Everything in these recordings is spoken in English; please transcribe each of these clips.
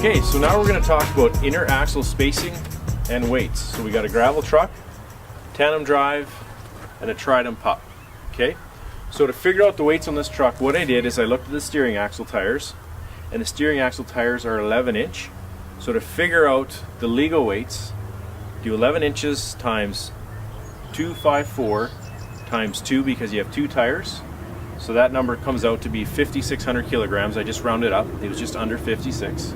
Okay, so now we're going to talk about inner axle spacing and weights. So we got a gravel truck, tandem drive, and a trident pup. Okay, so to figure out the weights on this truck, what I did is I looked at the steering axle tires, and the steering axle tires are 11 inch. So to figure out the legal weights, do 11 inches times 254 times 2 because you have 2 tires. So that number comes out to be 5,600 kilograms. I just rounded up. It was just under 56.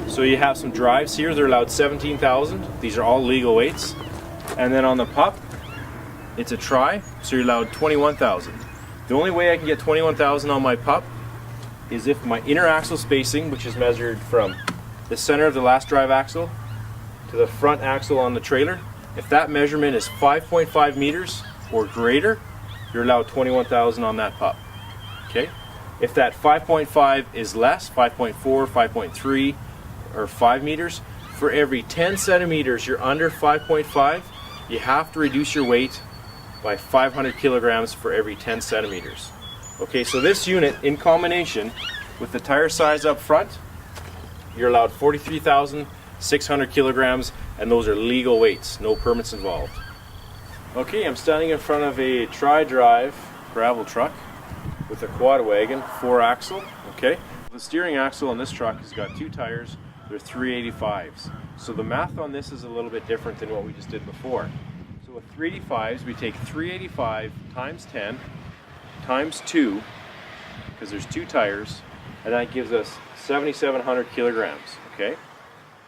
So you have some drives here. They're allowed 17,000. These are all legal weights. And then on the pup, it's a tri, so you're allowed 21,000. The only way I can get 21,000 on my pup is if my inner axle spacing, which is measured from the center of the last drive axle to the front axle on the trailer, if that measurement is 5.5 meters or greater, you're allowed 21,000 on that pup. Okay? If that 5.5 is less, 5.4, 5.3, or 5 meters, for every 10 centimeters you're under 5.5, you have to reduce your weight by 500 kilograms for every 10 centimeters. Okay, so this unit in combination with the tire size up front, you're allowed 43,600 kilograms, and those are legal weights, no permits involved. Okay, I'm standing in front of a tri-drive gravel truck with a quad wagon, 4-axle. Okay, the steering axle on this truck has got 2 tires. They're 385s. So the math on this is a little bit different than what we just did before. So with 385s, we take 385 times 10 times 2, because there's 2 tires, and that gives us 7,700 kilograms. Okay,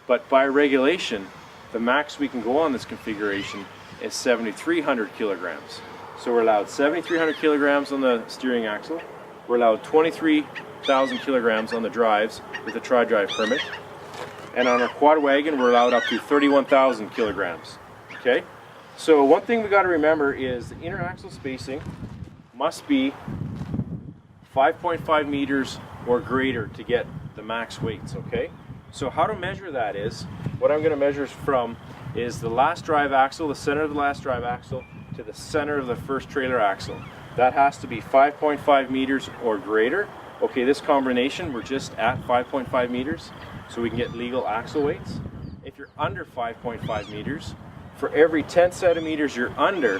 but by regulation, the max we can go on this configuration is 7,300 kilograms. So we're allowed 7,300 kilograms on the steering axle. We're allowed 23,000 kilograms on the drives with a tri-drive permit. And on our quad wagon, we're allowed up to 31,000 kilograms. Okay? So one thing we got to remember is the inner axle spacing must be 5.5 meters or greater to get the max weights. Okay? So how to measure that is, what I'm going to measure from is the last drive axle, the center of the last drive axle, to the center of the first trailer axle. That has to be 5.5 meters or greater. Okay, this combination, we're just at 5.5 meters, so we can get legal axle weights. If you're under 5.5 meters, for every 10 centimeters you're under,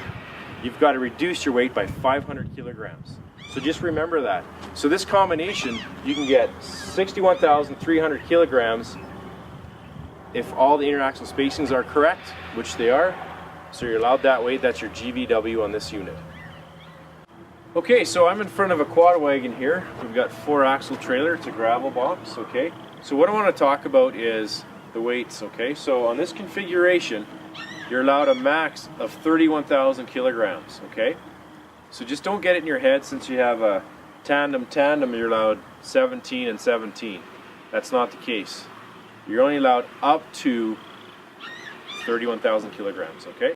you've got to reduce your weight by 500 kilograms. So just remember that. So this combination, you can get 61,300 kilograms if all the inner axle spacings are correct, which they are. So you're allowed that weight. That's your GVW on this unit. Okay, so I'm in front of a quad wagon here. We've got 4-axle trailer. It's a gravel box. Okay, so what I want to talk about is the weights. Okay, so on this configuration, you're allowed a max of 31,000 kilograms. Okay, so just don't get it in your head since you have a tandem, you're allowed 17 and 17. That's not the case. You're only allowed up to 31,000 kilograms. Okay.